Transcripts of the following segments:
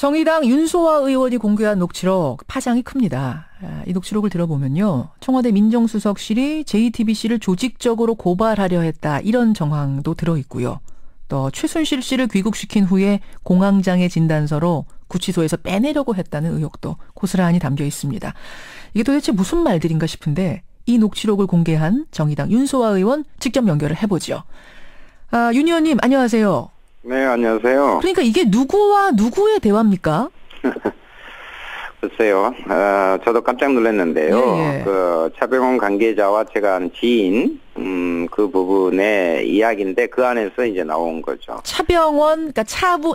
정의당 윤소아 의원이 공개한 녹취록 파장이 큽니다. 이 녹취록을 들어보면요. 청와대 민정수석실이 JTBC를 조직적으로 고발하려 했다. 이런 정황도 들어있고요. 또 최순실 씨를 귀국시킨 후에 공황장애 진단서로 구치소에서 빼내려고 했다는 의혹도 고스란히 담겨 있습니다. 이게 도대체 무슨 말들인가 싶은데 이 녹취록을 공개한 정의당 윤소아 의원 직접 연결을 해보죠. 윤 의원님 안녕하세요. 네, 안녕하세요. 그러니까 이게 누구와 누구의 대화입니까? 글쎄요. 저도 깜짝 놀랐는데요. 예. 그 차병원 관계자와 제가 아는 지인 그 부분의 이야기인데 그 안에서 이제 나온 거죠. 차병원, 그러니까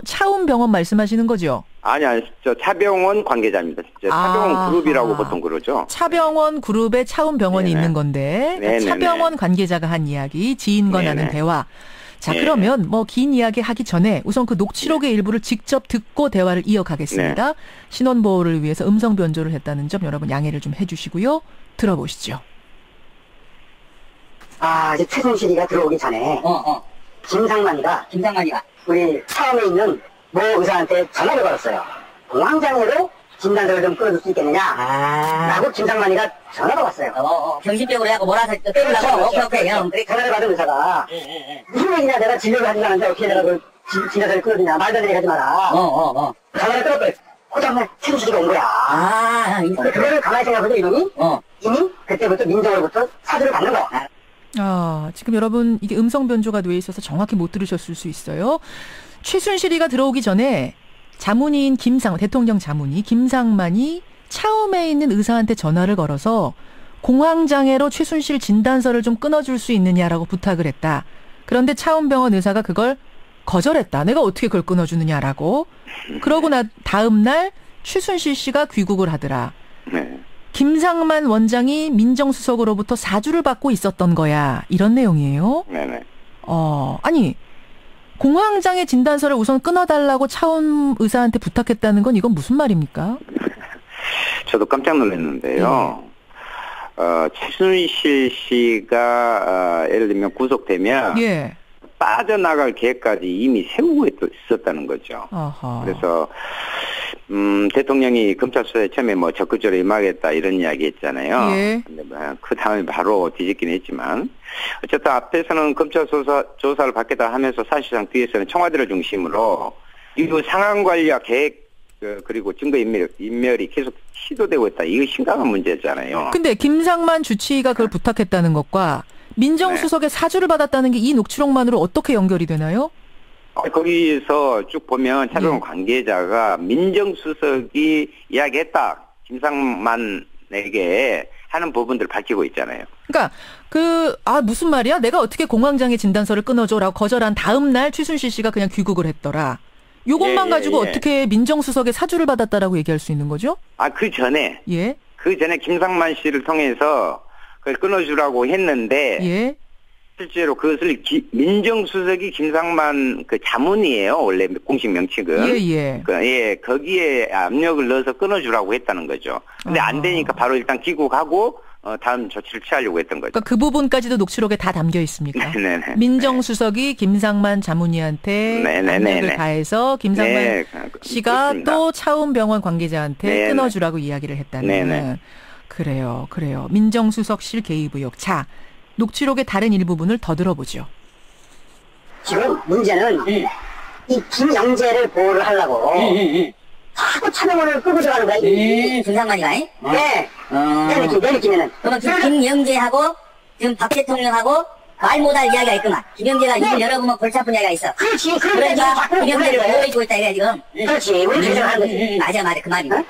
차움병원 말씀하시는 거죠? 아니, 저 차병원 관계자입니다. 차병원 그룹이라고 보통 그러죠. 차병원 그룹에 차움병원이 네네. 있는 건데 그러니까 네네네. 차병원 관계자가 한 이야기, 지인과 네네. 나눈 대화. 자, 네. 그러면 뭐 긴 이야기 하기 전에 우선 그 녹취록의 일부를 직접 듣고 대화를 이어가겠습니다. 신원보호를 위해서 음성 변조를 했다는 점 여러분 양해를 좀 해주시고요. 들어보시죠. 이제 최순실이가 들어오기 전에 김상만이가 우리 처음에 있는 모 의사한테 전화를 걸었어요. 공황장애로 진단서를 좀 끌어줄 수 있겠느냐 라고 김상만이가 전화가 왔어요. 정신병으로 해갖고 몰아서 때리려고. 오케이. 그래 전화를 받은 의사가 무슨 얘기냐, 내가 진료를 하지 않았는데 어떻게 내가 그 진단서를 끌어주냐, 말도 안 되게 하지 마라. 전화를 끊었더니 그 다음날 최순실이가 온 거야. 근데 그거를 가만히 생각해보면 이미 그때부터 민정으로부터 사주를 받는 거야. 지금 여러분 이게 음성 변조가 돼 있어서 정확히 못 들으셨을 수 있어요. 최순실이가 들어오기 전에 자문위인 대통령 자문위 김상만이 차움에 있는 의사한테 전화를 걸어서 공황장애로 최순실 진단서를 좀 끊어줄 수 있느냐라고 부탁을 했다. 그런데 차움병원 의사가 그걸 거절했다. 내가 어떻게 그걸 끊어주느냐라고. 그러고 다음 날 최순실 씨가 귀국을 하더라. 네. 김상만 원장이 민정수석으로부터 사주를 받고 있었던 거야. 이런 내용이에요. 네네. 아니 공황장애 진단서를 우선 끊어달라고 차움 의사한테 부탁했다는 건 이건 무슨 말입니까? 저도 깜짝 놀랐는데요. 최순실 씨가 예를 들면 구속되면 예. 빠져나갈 계획까지 이미 세우고 있었다는 거죠. 아하. 그래서 대통령이 검찰 수사에 처음에 뭐 적극적으로 임하겠다 이런 이야기 했잖아요. 예. 근데 그 다음에 바로 뒤집긴 했지만 어쨌든 앞에서는 검찰 조사를 받겠다 하면서 사실상 뒤에서는 청와대를 중심으로 이 상황 관리와 계획 그리고 증거 인멸이 계속 시도되고 있다. 이거 심각한 문제잖아요. 근데 김상만 주치의가 그걸 부탁했다는 것과 민정수석의 사주를 받았다는 게 이 녹취록만으로 어떻게 연결이 되나요? 거기서 쭉 보면 차병원 관계자가 민정수석이 이야기했다. 김상만에게 하는 부분들을 밝히고 있잖아요. 그러니까 무슨 말이야? 내가 어떻게 공황장애 진단서를 끊어줘라고 거절한 다음 날 최순실 씨가 그냥 귀국을 했더라. 요것만 가지고 어떻게 민정수석의 사주를 받았다라고 얘기할 수 있는 거죠? 그 전에. 예. 그 전에 김상만 씨를 통해서 그걸 끊어주라고 했는데. 예. 실제로 그것을 민정수석이 김상만 그 자문이에요. 원래 공식 명칭은. 예. 거기에 압력을 넣어서 끊어주라고 했다는 거죠. 근데 안 되니까 바로 일단 귀국하고 다음 조치를 취하려고 했던 거죠. 그러니까 그 부분까지도 녹취록에 다 담겨 있습니까? 네네. 민정수석이 김상만 자문위한테 압력을 가해서 김상만 씨가 그렇습니다. 또 차움병원 관계자한테 끊어주라고 이야기를 했다는. 네네. 그래요. 민정수석실 개입 의혹. 자, 녹취록의 다른 일부분을 더 들어보죠. 지금 문제는 이 김영재를 보호를 하려고 자꾸 차병원을 끌고 들어가는 거야. 김상만이가? 네. 내 느낌에는. 그러면 김영재하고 지금 박 대통령하고 말 못할 이야기가 있구만. 김영재가 입을 열어보면 골치 아픈 이야기가 있어. 그렇지. 그러니까 김영재를 보호해주고 있다 이거야 지금. 그렇지. 우리 주장을 하는 거지. 맞아. 그 말이네.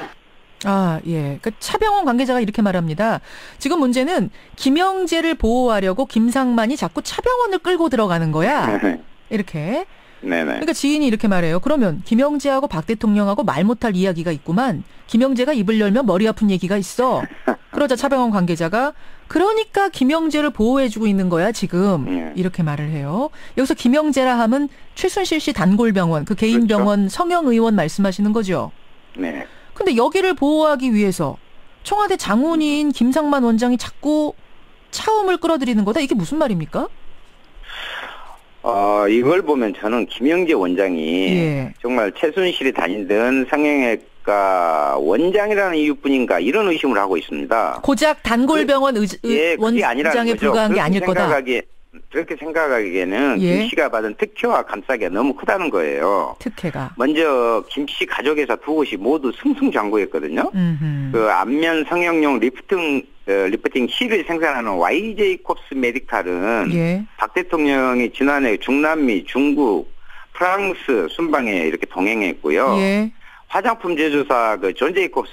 그 차병원 관계자가 이렇게 말합니다. 지금 문제는 김영재를 보호하려고 김상만이 자꾸 차병원을 끌고 들어가는 거야. 이렇게. 네네. 그러니까 지인이 이렇게 말해요. 그러면 김영재하고 박 대통령하고 말 못할 이야기가 있구만. 김영재가 입을 열면 머리 아픈 얘기가 있어. 그러자 차병원 관계자가 그러니까 김영재를 보호해주고 있는 거야 지금. 이렇게 말을 해요. 여기서 김영재라 하면 최순실 씨 단골병원, 그 개인 병원 성형 의원 말씀하시는 거죠. 네. 근데 여기를 보호하기 위해서 청와대 장훈인 김상만 원장이 자꾸 차움을 끌어들이는 거다. 이게 무슨 말입니까? 이걸 보면 저는 김영재 원장이 예. 정말 최순실이 다니던 성형외과 원장이라는 이유뿐인가 이런 의심을 하고 있습니다. 고작 단골병원 원장에 불과한 게 아닐 거다. 그렇게 생각하기에는 예. 김 씨가 받은 특혜와 감싸기가 너무 크다는 거예요. 특혜가. 먼저 김 씨 가족회사 두 곳이 모두 승승장구했거든요. 그 안면 성형용 리프팅 실을 생산하는 YJ 콥스 메디칼은 예. 박 대통령이 지난해 중남미, 중국, 프랑스 순방에 이렇게 동행했고요. 예. 화장품 제조사 그 존 제이콥스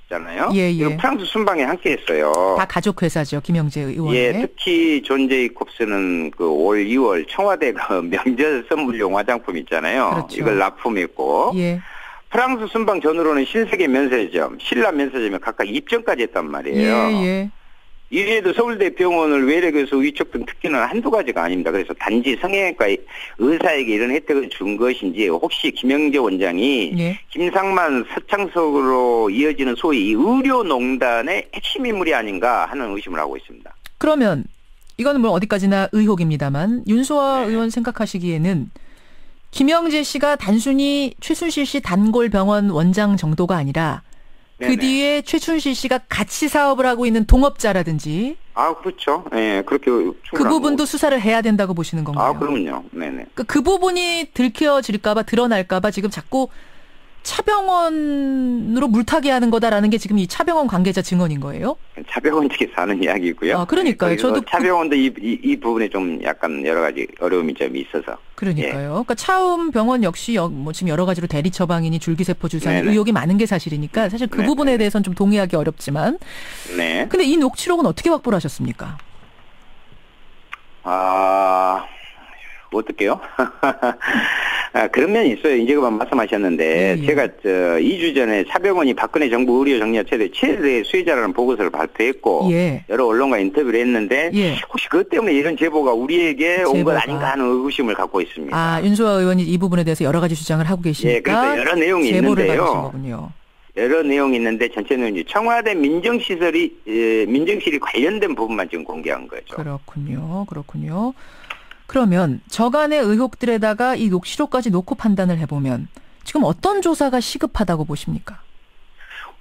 있잖아요. 예. 이거 프랑스 순방에 함께했어요. 다 가족 회사죠, 김영재 의원의. 예, 특히 존 제이콥스는 그 올 2월 청와대 그 명절 선물용 화장품 있잖아요. 그렇죠. 이걸 납품했고. 예. 프랑스 순방 전후로는 신세계 면세점, 신라 면세점에 각각 입점까지 했단 말이에요. 예. 이래도 서울대 병원을 외래교수 위촉 등 특기는 한두 가지가 아닙니다. 그래서 단지 성형외과 의사에게 이런 혜택을 준 것인지 혹시 김영재 원장이 예. 김상만, 서창석으로 이어지는 소위 이 의료농단의 핵심 인물이 아닌가 하는 의심을 하고 있습니다. 그러면 이거는 뭐 어디까지나 의혹입니다만 윤소아 네. 의원 생각하시기에는 김영재 씨가 단순히 최순실 씨 단골병원 원장 정도가 아니라 네네. 그 뒤에 최순실 씨가 같이 사업을 하고 있는 동업자라든지 그렇죠. 예, 그렇게 그 부분도 수사를 해야 된다고 보시는 건가요? 그럼요. 네네. 그 부분이 들켜질까봐 드러날까봐 지금 자꾸 차병원으로 물타기 하는 거다라는 게 지금 이 차병원 관계자 증언인 거예요? 차병원 측에서 하는 이야기고요. 그러니까요. 저도 차병원도 이 부분에 좀 약간 여러 가지 어려움이 좀 있어서. 그러니까요. 예. 그러니까 차움병원 역시 뭐 지금 여러 가지로 대리 처방이니 줄기세포 주사니 네네. 의혹이 많은 게 사실이니까 사실 그 네네. 부분에 대해서는 좀 동의하기 어렵지만. 네. 근데 이 녹취록은 어떻게 확보를 하셨습니까? 어떻게요? 그런 면이 있어요. 이제 그만 말씀하셨는데, 예. 제가 2주 전에 차병원이 박근혜 정부 의료 정리와 최대 수혜자라는 보고서를 발표했고, 예. 여러 언론과 인터뷰를 했는데, 예. 혹시 그것 때문에 이런 제보가 우리에게 온 것 제보가. 아닌가 하는 의구심을 갖고 있습니다. 윤소아 의원이 이 부분에 대해서 여러 가지 주장을 하고 계시니까 예, 그래서 여러 내용이 제보를 있는데요. 받으신 거군요. 여러 내용이 있는데 전체 내용이 청와대 민정실이 관련된 부분만 지금 공개한 거죠. 그렇군요. 그러면 저간의 의혹들에다가 이 녹취록까지 놓고 판단을 해보면 지금 어떤 조사가 시급하다고 보십니까?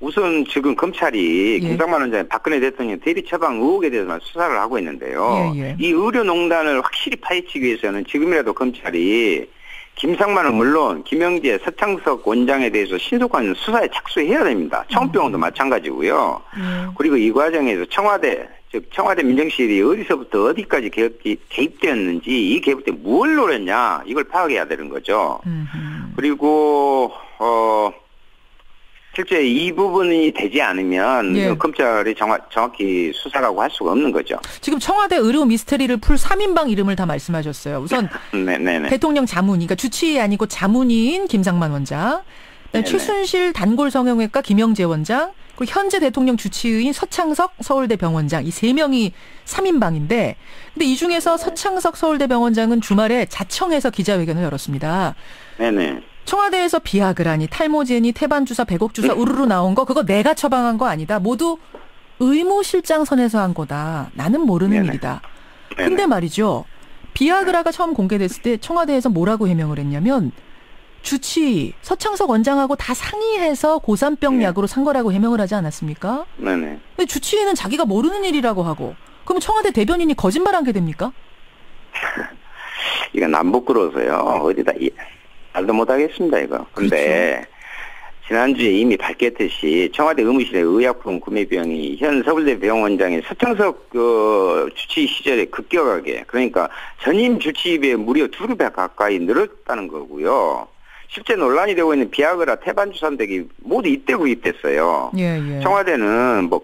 우선 지금 검찰이 예. 김상만 원장의 박근혜 대통령 대리 처방 의혹에 대해서만 수사를 하고 있는데요. 예. 이 의료농단을 확실히 파헤치기 위해서는 지금이라도 검찰이 김상만은 물론 김영재, 서창석 원장에 대해서 신속한 수사에 착수해야 됩니다. 청원병원도 마찬가지고요. 그리고 이 과정에서 청와대 민정실이 어디서부터 어디까지 개입되었는지 이 개입 때 뭘 노렸냐 이걸 파악해야 되는 거죠. 그리고 실제 이 부분이 되지 않으면 예. 검찰이 정확히 수사라고 할 수가 없는 거죠. 지금 청와대 의료 미스터리를 풀 3인방 이름을 다 말씀하셨어요. 우선 네네네. 대통령 자문이, 그러니까 주치의 아니고 자문인 김상만 원장, 네네. 최순실 단골 성형외과 김영재 원장, 그리고 현재 대통령 주치의인 서창석 서울대 병원장, 이 3명이 3인방인데, 근데 이 중에서 서창석 서울대 병원장은 주말에 자청해서 기자회견을 열었습니다. 네네. 청와대에서 비아그라니 탈모제니 태반주사 100억 주사 우르르 나온 거 그거 내가 처방한 거 아니다. 모두 의무실장선에서 한 거다. 나는 모르는 네네. 일이다. 네네. 근데 말이죠. 비아그라가 처음 공개됐을 때 청와대에서 뭐라고 해명을 했냐면 주치의 서창석 원장하고 다 상의해서 고산병 네. 약으로 산 거라고 해명을 하지 않았습니까? 네네. 근데 주치의는 자기가 모르는 일이라고 하고 그럼 청와대 대변인이 거짓말한 게 됩니까? 이건 안 부끄러워서요. 어디다 말도 못하겠습니다, 이거. 근데 그렇죠. 지난주에 이미 밝혔듯이 청와대 의무실의 의약품 구매 비용이 현 서울대 병원장의 서창석 주치의 시절에 급격하게, 그러니까 전임 주치의에 비해 무려 2배 가까이 늘었다는 거고요. 실제 논란이 되고 있는 비아그라, 태반주사 등이 모두 이때 구입됐어요. 예. 청와대는 뭐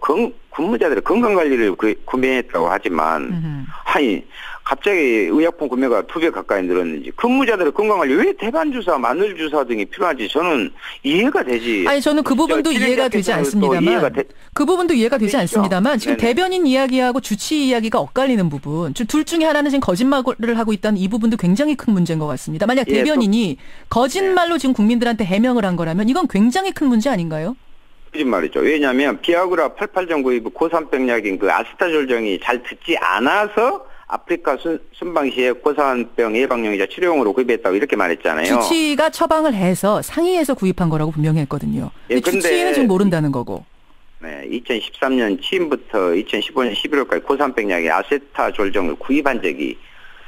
근무자들의 건강관리를 구매했다고 하지만 아니 갑자기 의약품 구매가 2배 가까이 늘었는지 근무자들의 건강관리 왜 태반주사, 마늘주사 등이 필요한지 저는 이해가 되지. 아니 저는 그 부분도 이해가 되지 않습니다만 그 부분도 이해가 되지 않습니다만 지금 네네. 대변인 이야기하고 주치의 이야기가 엇갈리는 부분 둘 중에 하나는 지금 거짓말을 하고 있다는 이 부분도 굉장히 큰 문제인 것 같습니다. 만약 대변인이 거짓말로 지금 국민들한테 해명을 한 거라면 이건 굉장히 큰 문제 아닌가요? 거짓말이죠. 왜냐하면 비아그라 88.9 고산병약인 그 아스타졸정이 잘 듣지 않아서 아프리카 순방시에 고산병 예방용이자 치료용으로 구입했다고 이렇게 말했잖아요. 주치의가 처방을 해서 상의해서 구입한 거라고 분명히 했거든요. 근데 주치의는 지금 모른다는 거고. 네, 2013년 취임부터 2015년 11월까지 고산병 약의 아세타졸정을 구입한 적이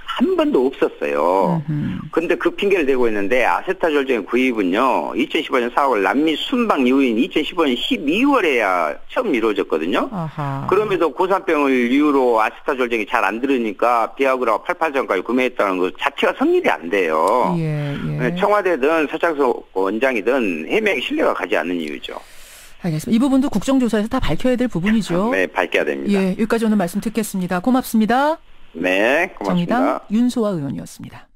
한 번도 없었어요. 근데 그 핑계를 대고 있는데 아세타졸정의 구입은요. 2015년 4월 남미 순방 이후인 2015년 12월에야 처음 이루어졌거든요. 아하. 그럼에도 고산병을 이유로 아세타졸정이 잘 안 들으니까 비아그라 88전까지 구매했다는 것 자체가 성립이 안 돼요. 예. 청와대든 서창석 원장이든 해명이 신뢰가 가지 않는 이유죠. 알겠습니다. 이 부분도 국정조사에서 다 밝혀야 될 부분이죠. 네, 밝혀야 됩니다. 예, 여기까지 오늘 말씀 듣겠습니다. 고맙습니다. 네, 고맙습니다. 정의당 윤소아 의원이었습니다.